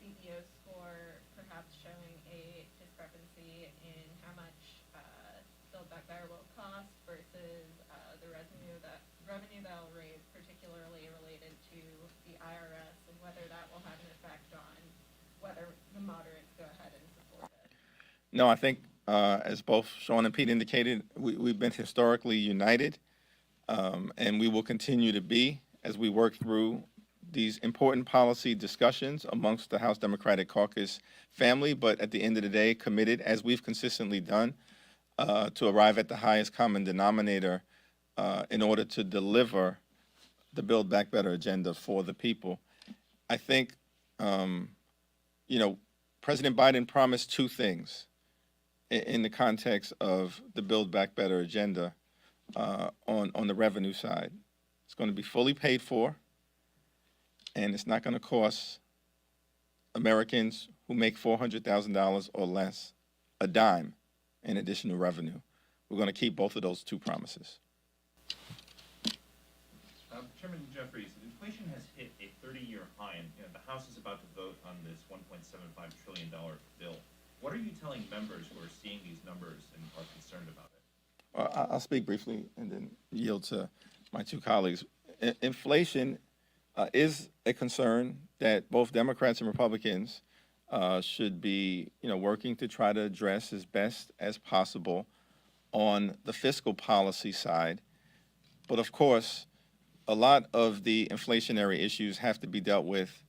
CEO score perhaps showing a discrepancy in how much Build Back Better will cost versus the revenue that'll raise, particularly related to the IRS, and whether that will have an effect on whether the moderates go ahead and support it. No, I think, as both Sean and Pete indicated, we've been historically united, and we will continue to be as we work through these important policy discussions amongst the House Democratic Caucus family, but at the end of the day, committed, as we've consistently done, to arrive at the highest common denominator in order to deliver the Build Back Better agenda for the people. I think, you know, President Biden promised two things in the context of the Build Back Better agenda on the revenue side. It's going to be fully paid for, and it's not going to cost Americans who make $400,000 or less a dime in additional revenue. We're going to keep both of those two promises. Chairman Jeffries, inflation has hit a 30-year high, and the House is about to vote on this $1.75 trillion bill. What are you telling members who are seeing these numbers and are concerned about it? I'll speak briefly and then yield to my two colleagues. Inflation is a concern that both Democrats and Republicans should be, working to try to address as best as possible on the fiscal policy side. But of course, a lot of the inflationary issues have to be dealt with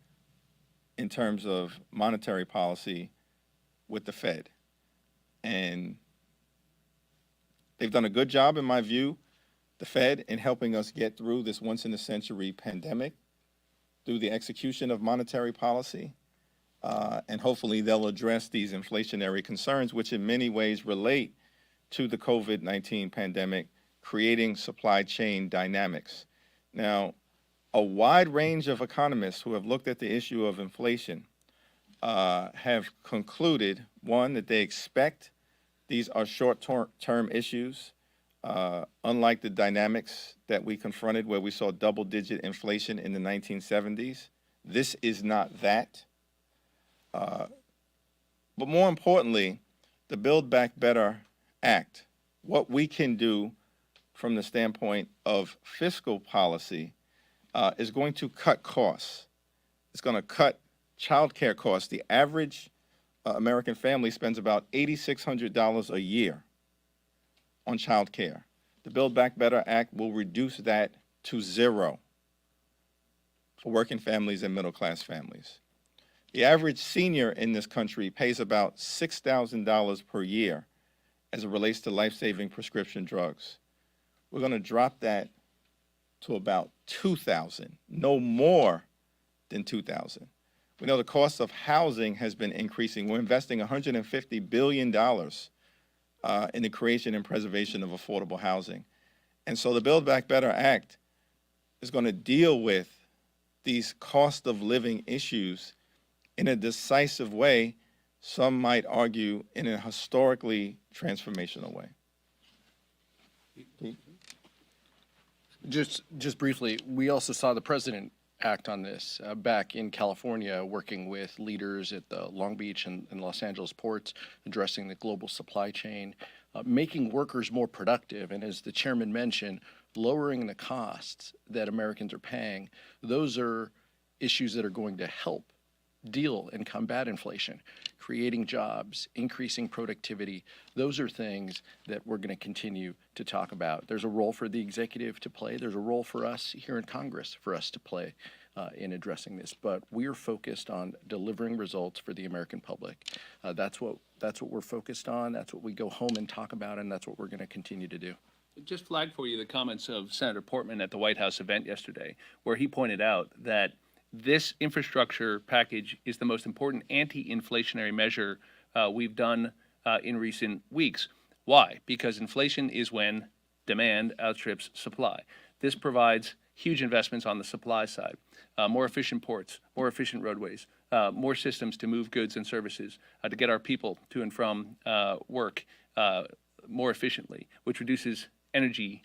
in terms of monetary policy with the Fed. And they've done a good job, in my view, the Fed, in helping us get through this once-in-a-century pandemic through the execution of monetary policy. And hopefully they'll address these inflationary concerns, which in many ways relate to the COVID-19 pandemic, creating supply chain dynamics. Now, a wide range of economists who have looked at the issue of inflation have concluded, one, that they expect these are short-term issues, unlike the dynamics that we confronted where we saw double-digit inflation in the 1970s. This is not that. But more importantly, the Build Back Better Act, what we can do from the standpoint of fiscal policy, is going to cut costs. It's going to cut child care costs. The average American family spends about $8,600 a year on child care. The Build Back Better Act will reduce that to zero for working families and middle-class families. The average senior in this country pays about $6,000 per year as it relates to life-saving prescription drugs. We're going to drop that to about $2,000, no more than $2,000. We know the cost of housing has been increasing. We're investing $150 billion in the creation and preservation of affordable housing. And so the Build Back Better Act is going to deal with these cost of living issues in a decisive way, some might argue in a historically transformational way. Pete? Just briefly, we also saw the president act on this back in California, working with leaders at the Long Beach and Los Angeles ports, addressing the global supply chain, making workers more productive, and as the chairman mentioned, lowering the costs that Americans are paying. Those are issues that are going to help deal and combat inflation, creating jobs, increasing productivity. Those are things that we're going to continue to talk about. There's a role for the executive to play. There's a role for us here in Congress for us to play in addressing this. But we are focused on delivering results for the American public. That's what we're focused on. That's what we go home and talk about, and that's what we're going to continue to do. Just flag for you the comments of Senator Portman at the White House event yesterday, where he pointed out that this infrastructure package is the most important anti-inflationary measure we've done in recent weeks. Why? Because inflation is when demand outstrips supply. This provides huge investments on the supply side, more efficient ports, more efficient roadways, more systems to move goods and services, to get our people to and from work more efficiently, which reduces energy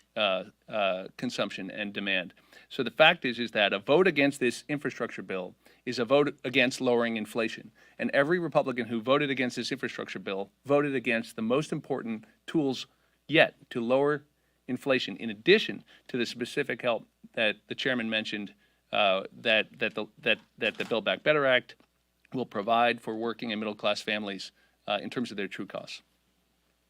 consumption and demand. So the fact is that a vote against this infrastructure bill is a vote against lowering inflation. And every Republican who voted against this infrastructure bill voted against the most important tools yet to lower inflation, in addition to the specific help that the chairman mentioned that the Build Back Better Act will provide for working and middle-class families in terms of their true costs.